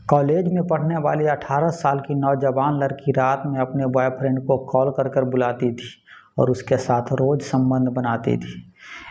College में पढ़ने वाली 18 साल की नौजवान लड़की रात में अपने बॉयफ्रेंड को कॉल कर कर बुलाती थी और उसके साथ रोज़ संबंध बनाती थी।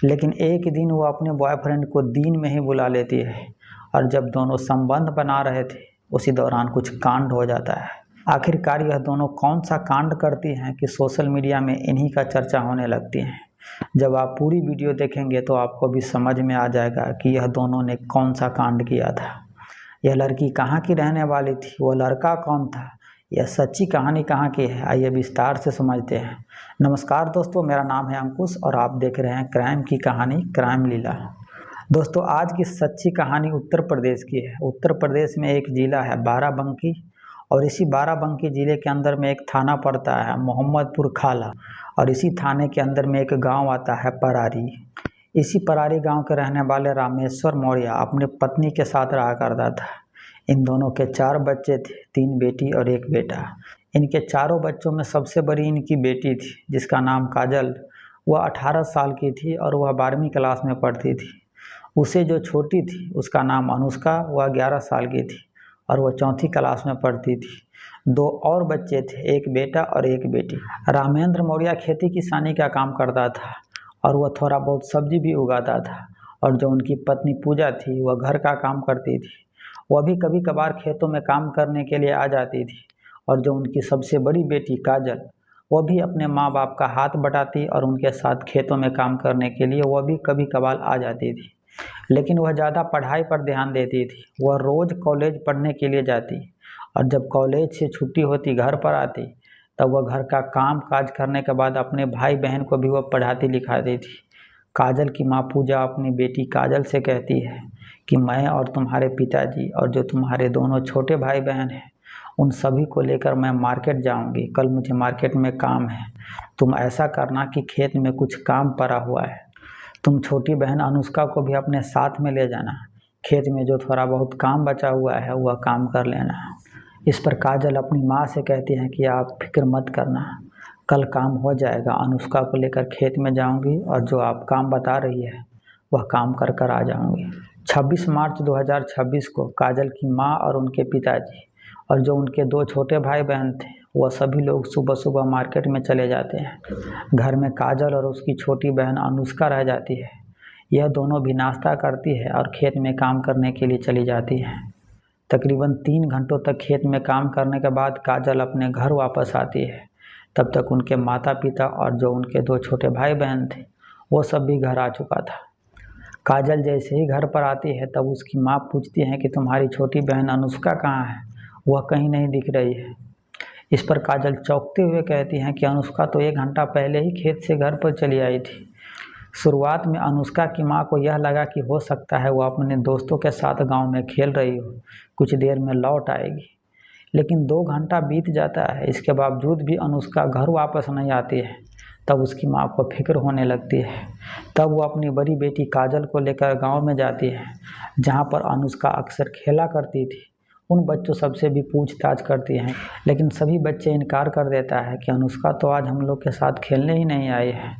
लेकिन एक दिन वो अपने बॉयफ्रेंड को दिन में ही बुला लेती है और जब दोनों संबंध बना रहे थे उसी दौरान कुछ कांड हो जाता है। आखिरकार यह दोनों कौन सा कांड करती हैं कि सोशल मीडिया में इन्हीं का चर्चा होने लगती है। जब आप पूरी वीडियो देखेंगे तो आपको भी समझ में आ जाएगा कि यह दोनों ने कौन सा कांड किया था। यह लड़की कहाँ की रहने वाली थी, वो लड़का कौन था, यह सच्ची कहानी कहाँ की है, आइए विस्तार से समझते हैं। नमस्कार दोस्तों, मेरा नाम है अंकुश और आप देख रहे हैं क्राइम की कहानी क्राइम लीला। दोस्तों, आज की सच्ची कहानी उत्तर प्रदेश की है। उत्तर प्रदेश में एक ज़िला है बाराबंकी और इसी बाराबंकी ज़िले के अंदर में एक थाना पड़ता है मोहम्मदपुर खाला और इसी थाने के अंदर में एक गांव आता है परारी। इसी परारी गांव के रहने वाले रामेश्वर मौर्य अपनी पत्नी के साथ रहा करता था। इन दोनों के 4 बच्चे थे, 3 बेटी और 1 बेटा। इनके चारों बच्चों में सबसे बड़ी इनकी बेटी थी जिसका नाम काजल। वह 18 साल की थी और वह 12वीं क्लास में पढ़ती थी। उसे जो छोटी थी उसका नाम अनुष्का, वह 11 साल की थी और वह 4वीं क्लास में पढ़ती थी। 2 और बच्चे थे, 1 बेटा और 1 बेटी। रामेंद्र मौर्य खेती किसानी का काम करता था और वह थोड़ा बहुत सब्जी भी उगाता था और जो उनकी पत्नी पूजा थी वह घर का काम करती थी। वह भी कभी कभार खेतों में काम करने के लिए आ जाती थी और जो उनकी सबसे बड़ी बेटी काजल, वह भी अपने माँ बाप का हाथ बटाती और उनके साथ खेतों में काम करने के लिए वह भी कभी कभार आ जाती थी। लेकिन वह ज़्यादा पढ़ाई पर ध्यान देती थी। वह रोज़ कॉलेज पढ़ने के लिए जाती और जब कॉलेज से छुट्टी होती घर पर आती तब वह घर का काम काज करने के बाद अपने भाई बहन को भी वह पढ़ाती लिखाती थी। काजल की माँ पूजा अपनी बेटी काजल से कहती है कि मैं और तुम्हारे पिताजी और जो तुम्हारे दोनों छोटे भाई बहन हैं उन सभी को लेकर मैं मार्केट जाऊंगी। कल मुझे मार्केट में काम है। तुम ऐसा करना कि खेत में कुछ काम पड़ा हुआ है, तुम छोटी बहन अनुष्का को भी अपने साथ में ले जाना। खेत में जो थोड़ा बहुत काम बचा हुआ है वह काम कर लेना। इस पर काजल अपनी माँ से कहती है कि आप फिक्र मत करना, कल काम हो जाएगा। अनुष्का को लेकर खेत में जाऊंगी और जो आप काम बता रही है वह काम कर कर आ जाऊंगी। 26 मार्च 2026 को काजल की माँ और उनके पिताजी और जो उनके 2 छोटे भाई बहन थे वह सभी लोग सुबह सुबह मार्केट में चले जाते हैं। घर में काजल और उसकी छोटी बहन अनुष्का रह जाती है। यह दोनों भी नाश्ता करती है और खेत में काम करने के लिए चली जाती है। तकरीबन 3 घंटों तक खेत में काम करने के बाद काजल अपने घर वापस आती है। तब तक उनके माता पिता और जो उनके 2 छोटे भाई बहन थे वो सब भी घर आ चुका था। काजल जैसे ही घर पर आती है तब उसकी माँ पूछती है कि तुम्हारी छोटी बहन अनुष्का कहाँ है, वह कहीं नहीं दिख रही है। इस पर काजल चौंकते हुए कहती हैं कि अनुष्का तो 1 घंटा पहले ही खेत से घर पर चली आई थी। शुरुआत में अनुष्का की माँ को यह लगा कि हो सकता है वह अपने दोस्तों के साथ गांव में खेल रही हो, कुछ देर में लौट आएगी। लेकिन 2 घंटा बीत जाता है, इसके बावजूद भी अनुष्का घर वापस नहीं आती है। तब उसकी माँ को फिक्र होने लगती है। तब वो अपनी बड़ी बेटी काजल को लेकर गांव में जाती है जहां पर अनुष्का अक्सर खेला करती थी। उन बच्चों सबसे भी पूछताछ करती हैं, लेकिन सभी बच्चे इनकार कर देता है कि अनुष्का तो आज हम लोग के साथ खेलने ही नहीं आई है।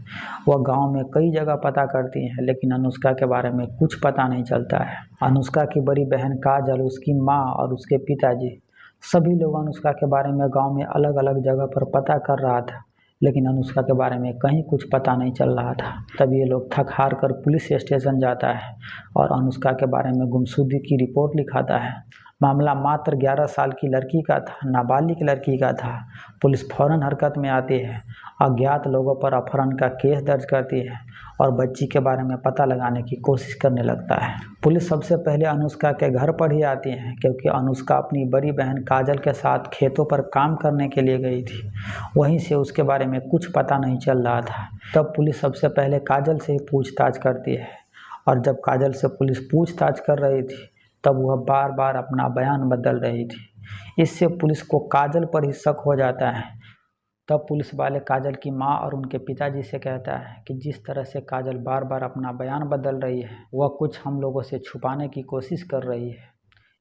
वह गांव में कई जगह पता करती हैं लेकिन अनुष्का के बारे में कुछ पता नहीं चलता है। अनुष्का की बड़ी बहन काजल, उसकी माँ और उसके पिताजी सभी लोग अनुष्का के बारे में गांव में अलग अलग जगह पर पता कर रहा था, लेकिन अनुष्का के बारे में कहीं कुछ पता नहीं चल रहा था। तब ये लोग थक हार कर पुलिस स्टेशन जाता है और अनुष्का के बारे में गुमशुदगी की रिपोर्ट लिखाता है। मामला मात्र 11 साल की लड़की का था, नाबालिग लड़की का था। पुलिस फौरन हरकत में आती है, अज्ञात लोगों पर अपहरण का केस दर्ज करती है और बच्ची के बारे में पता लगाने की कोशिश करने लगता है। पुलिस सबसे पहले अनुष्का के घर पर ही आती है क्योंकि अनुष्का अपनी बड़ी बहन काजल के साथ खेतों पर काम करने के लिए गई थी। वहीं से उसके बारे में कुछ पता नहीं चल रहा था। तब पुलिस सबसे पहले काजल से ही पूछताछ करती है और जब काजल से पुलिस पूछताछ कर रही थी तब वह बार बार अपना बयान बदल रही थी। इससे पुलिस को काजल पर ही शक हो जाता है। तब पुलिस वाले काजल की माँ और उनके पिताजी से कहता है कि जिस तरह से काजल बार बार अपना बयान बदल रही है वह कुछ हम लोगों से छुपाने की कोशिश कर रही है।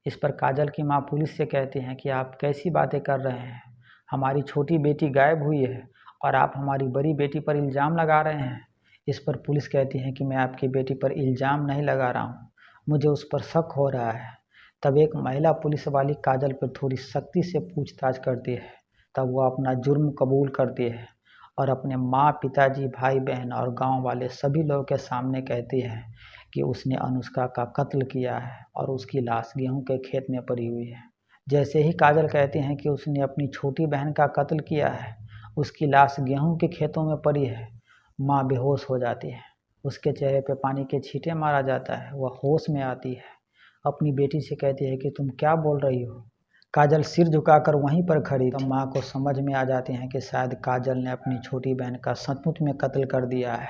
इस पर काजल की माँ पुलिस से कहती हैं कि आप कैसी बातें कर रहे हैं, हमारी छोटी बेटी गायब हुई है और आप हमारी बड़ी बेटी पर इल्ज़ाम लगा रहे हैं। इस पर पुलिस कहती है कि मैं आपकी बेटी पर इल्ज़ाम नहीं लगा रहा हूँ, मुझे उस पर शक हो रहा है। तब एक महिला पुलिस वाली काजल पर थोड़ी सख्ती से पूछताछ करती है। तब वह अपना जुर्म कबूल करती है और अपने माँ, पिताजी, भाई बहन और गांव वाले सभी लोगों के सामने कहती है कि उसने अनुष्का का कत्ल किया है और उसकी लाश गेहूं के खेत में पड़ी हुई है। जैसे ही काजल कहती हैं कि उसने अपनी छोटी बहन का कत्ल किया है, उसकी लाश गेहूं के खेतों में पड़ी है, माँ बेहोश हो जाती है। उसके चेहरे पे पानी के छींटे मारा जाता है। वह होश में आती है, अपनी बेटी से कहती है कि तुम क्या बोल रही हो। काजल सिर झुकाकर वहीं पर खड़ी। तब माँ को समझ में आ जाती है कि शायद काजल ने अपनी छोटी बहन का सचमुच में कत्ल कर दिया है।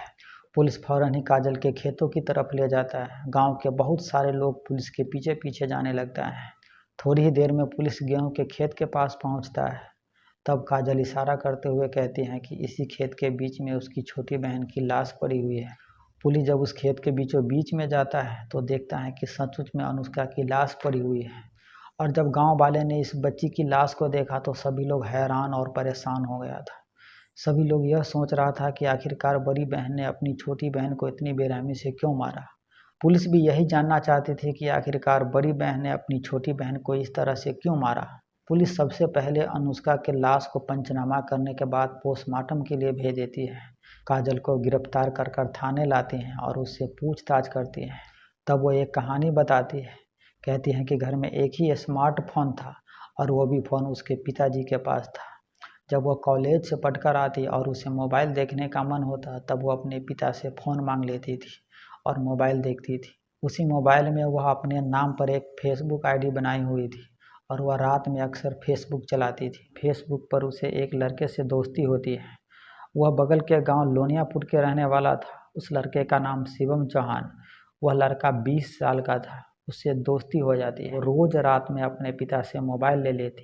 पुलिस फौरन ही काजल के खेतों की तरफ ले जाता है। गांव के बहुत सारे लोग पुलिस के पीछे पीछे जाने लगता है। थोड़ी ही देर में पुलिस गेहूं के खेत के पास पहुंचता है। तब काजल इशारा करते हुए कहती हैं कि इसी खेत के बीच में उसकी छोटी बहन की लाश पड़ी हुई है। पुलिस जब उस खेत के बीचों बीच में जाता है तो देखता है कि सचमुच में अनुष्का की लाश पड़ी हुई है। और जब गांव वाले ने इस बच्ची की लाश को देखा तो सभी लोग हैरान और परेशान हो गया था। सभी लोग यह सोच रहा था कि आखिरकार बड़ी बहन ने अपनी छोटी बहन को इतनी बेरहमी से क्यों मारा। पुलिस भी यही जानना चाहती थी कि आखिरकार बड़ी बहन ने अपनी छोटी बहन को इस तरह से क्यों मारा। पुलिस सबसे पहले अनुष्का के लाश को पंचनामा करने के बाद पोस्टमार्टम के लिए भेज देती है। काजल को गिरफ्तार कर थाने लाती हैं और उससे पूछताछ करती हैं। तब वो एक कहानी बताती है। कहती हैं कि घर में एक ही स्मार्टफोन था और वो भी फ़ोन उसके पिताजी के पास था। जब वो कॉलेज से पढ़कर आती और उसे मोबाइल देखने का मन होता तब वो अपने पिता से फ़ोन मांग लेती थी और मोबाइल देखती थी। उसी मोबाइल में वह अपने नाम पर एक फेसबुक आईडी बनाई हुई थी और वह रात में अक्सर फेसबुक चलाती थी। फेसबुक पर उसे एक लड़के से दोस्ती होती है। वह बगल के गांव लोनियापुर के रहने वाला था। उस लड़के का नाम शिवम चौहान। वह लड़का 20 साल का था। उससे दोस्ती हो जाती है। वो रोज़ रात में अपने पिता से मोबाइल ले लेती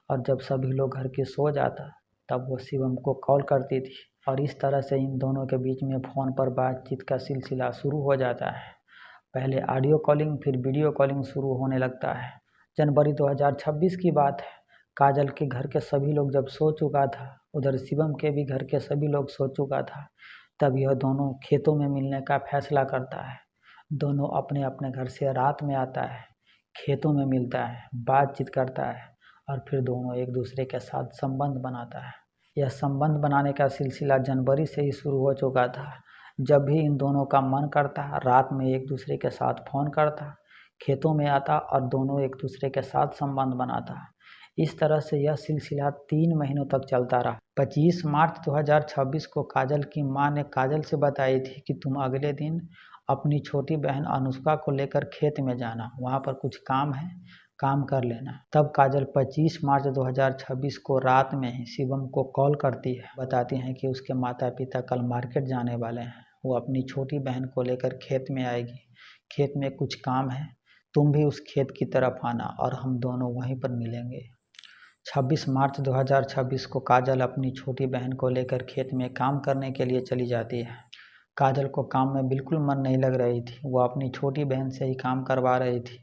और जब सभी लोग घर के सो जाता तब वो शिवम को कॉल करती थी और इस तरह से इन दोनों के बीच में फ़ोन पर बातचीत का सिलसिला शुरू हो जाता है। पहले ऑडियो कॉलिंग फिर वीडियो कॉलिंग शुरू होने लगता है। जनवरी 2026 की बात है। काजल के घर के सभी लोग जब सो चुका था, उधर शिवम के भी घर के सभी लोग सो चुका था, तब यह दोनों खेतों में मिलने का फैसला करता है। दोनों अपने अपने घर से रात में आता है, खेतों में मिलता है, बातचीत करता है और फिर दोनों एक दूसरे के साथ संबंध बनाता है। यह संबंध बनाने का सिलसिला जनवरी से ही शुरू हो चुका था। जब भी इन दोनों का मन करता, रात में एक दूसरे के साथ फ़ोन करता, खेतों में आता और दोनों एक दूसरे के साथ संबंध बनाता। इस तरह से यह सिलसिला 3 महीनों तक चलता रहा। 25 मार्च 2026 को काजल की मां ने काजल से बताई थी कि तुम अगले दिन अपनी छोटी बहन अनुष्का को लेकर खेत में जाना, वहाँ पर कुछ काम है, काम कर लेना। तब काजल 25 मार्च 2026 को रात में ही शिवम को कॉल करती है। बताती हैं कि उसके माता पिता कल मार्केट जाने वाले हैं, वो अपनी छोटी बहन को लेकर खेत में आएगी, खेत में कुछ काम है, तुम भी उस खेत की तरफ आना और हम दोनों वहीं पर मिलेंगे। 26 मार्च 2026 को काजल अपनी छोटी बहन को लेकर खेत में काम करने के लिए चली जाती है। काजल को काम में बिल्कुल मन नहीं लग रही थी। वो अपनी छोटी बहन से ही काम करवा रही थी।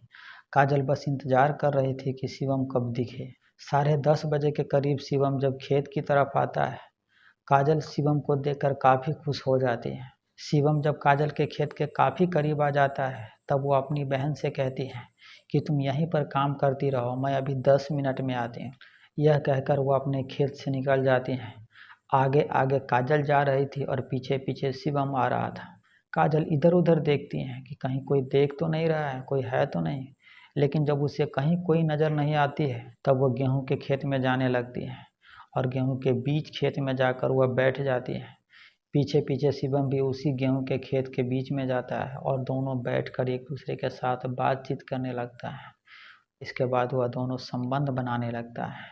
काजल बस इंतज़ार कर रही थी कि शिवम कब दिखे। 10:30 बजे के करीब शिवम जब खेत की तरफ आता है, काजल शिवम को देखकर काफ़ी खुश हो जाती है। शिवम जब काजल के खेत के काफ़ी करीब आ जाता है तब वो अपनी बहन से कहती है कि तुम यहीं पर काम करती रहो, मैं अभी 10 मिनट में आती हूँ। यह कहकर वो अपने खेत से निकल जाती हैं। आगे आगे काजल जा रही थी और पीछे पीछे शिवम आ रहा था। काजल इधर उधर देखती हैं कि कहीं कोई देख तो नहीं रहा है, कोई है तो नहीं। लेकिन जब उसे कहीं कोई नज़र नहीं आती है तब वो गेहूं के खेत में जाने लगती है और गेहूं के बीच खेत में जाकर वह बैठ जाती है। पीछे पीछे शिवम भी उसी गेहूं के खेत के बीच में जाता है और दोनों बैठकर एक दूसरे के साथ बातचीत करने लगता है। इसके बाद वह दोनों संबंध बनाने लगता है।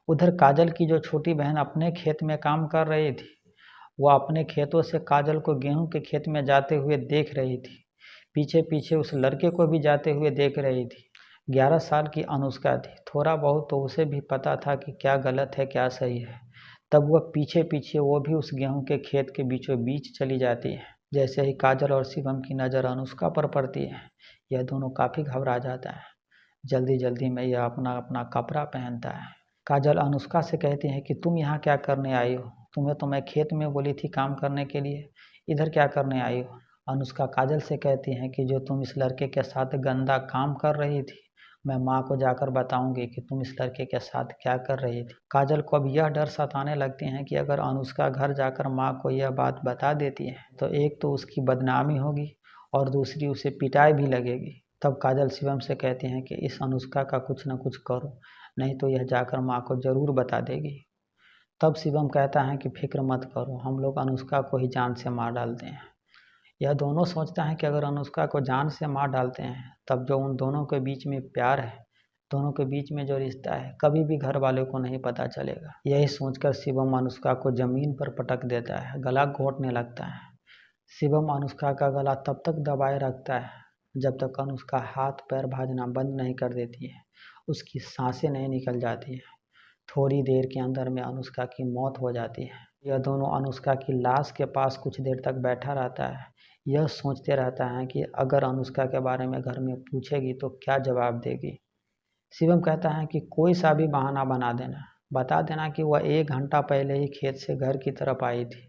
उधर काजल की जो छोटी बहन अपने खेत में काम कर रही थी, वह अपने खेतों से काजल को गेहूं के खेत में जाते हुए देख रही थी। पीछे पीछे उस लड़के को भी जाते हुए देख रही थी। 11 साल की अनुष्का थी। थोड़ा बहुत तो उसे भी पता था कि क्या गलत है क्या सही है। तब वह पीछे पीछे वो भी उस गेहूं के खेत के बीचों बीच चली जाती है। जैसे ही काजल और शिवम की नज़र अनुष्का पर पड़ती है, यह दोनों काफ़ी घबरा जाता है। जल्दी जल्दी में यह अपना अपना कपड़ा पहनता है। काजल अनुष्का से कहती है कि तुम यहाँ क्या करने आई हो? तुम्हें तो मैं खेत में बोली थी काम करने के लिए, इधर क्या करने आई हो? अनुष्का काजल से कहती हैं कि जो तुम इस लड़के के साथ गंदा काम कर रही थी, मैं माँ को जाकर बताऊंगी कि तुम इस लड़के के साथ क्या कर रही थी। काजल को अब यह डर सताने लगते हैं कि अगर अनुष्का घर जाकर माँ को यह बात बता देती है तो एक तो उसकी बदनामी होगी और दूसरी उसे पिटाई भी लगेगी। तब काजल शिवम से कहते हैं कि इस अनुष्का का कुछ न कुछ करो, नहीं तो यह जाकर माँ को ज़रूर बता देगी। तब शिवम कहता है कि फिक्र मत करो, हम लोग अनुष्का को ही जान से मार डालते हैं। यह दोनों सोचता है कि अगर अनुष्का को जान से मार डालते हैं तब जो उन दोनों के बीच में प्यार है, दोनों के बीच में जो रिश्ता है, कभी भी घर वालों को नहीं पता चलेगा। यही सोचकर शिवम अनुष्का को जमीन पर पटक देता है, गला घोंटने लगता है। शिवम अनुष्का का गला तब तक दबाए रखता है जब तक अनुष्का हाथ पैर भाजना बंद नहीं कर देती है, उसकी सांसें नहीं निकल जाती है। थोड़ी देर के अंदर में अनुष्का की मौत हो जाती है। यह दोनों अनुष्का की लाश के पास कुछ देर तक बैठा रहता है। यह सोचते रहता है कि अगर अनुष्का के बारे में घर में पूछेगी तो क्या जवाब देगी। शिवम कहता है कि कोई सा भी बहाना बना देना, बता देना कि वह 1 घंटा पहले ही खेत से घर की तरफ आई थी।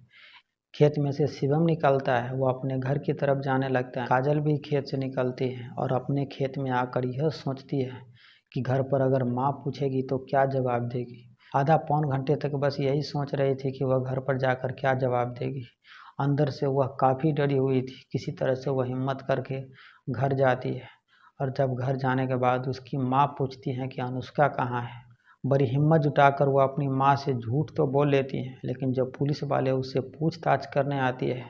खेत में से शिवम निकलता है, वो अपने घर की तरफ जाने लगता है। काजल भी खेत से निकलती है और अपने खेत में आकर यह सोचती है कि घर पर अगर माँ पूछेगी तो क्या जवाब देगी। आधा पौन घंटे तक बस यही सोच रही थी कि वह घर पर जाकर क्या जवाब देगी। अंदर से वह काफ़ी डरी हुई थी। किसी तरह से वह हिम्मत करके घर जाती है और जब घर जाने के बाद उसकी माँ पूछती है कि अनुष्का कहाँ है। बड़ी हिम्मत जुटाकर वह अपनी माँ से झूठ तो बोल लेती है, लेकिन जब पुलिस वाले उससे पूछताछ करने आती है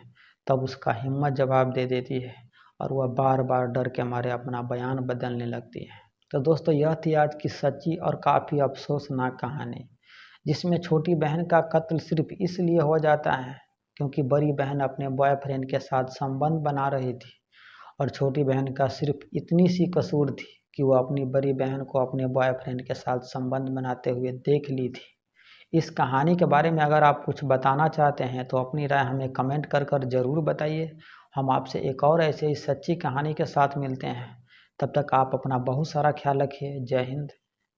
तब उसका हिम्मत जवाब दे देती है और वह बार बार डर के मारे अपना बयान बदलने लगती है। तो दोस्तों, यह थी आज की सच्ची और काफ़ी अफसोसनाक कहानी, जिसमें छोटी बहन का कत्ल सिर्फ इसलिए हो जाता है क्योंकि बड़ी बहन अपने बॉयफ्रेंड के साथ संबंध बना रही थी और छोटी बहन का सिर्फ इतनी सी कसूर थी कि वो अपनी बड़ी बहन को अपने बॉयफ्रेंड के साथ संबंध बनाते हुए देख ली थी। इस कहानी के बारे में अगर आप कुछ बताना चाहते हैं तो अपनी राय हमें कमेंट कर कर ज़रूर बताइए। हम आपसे एक और ऐसे ही सच्ची कहानी के साथ मिलते हैं। तब तक आप अपना बहुत सारा ख्याल रखिए। जय हिंद,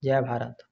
जय भारत।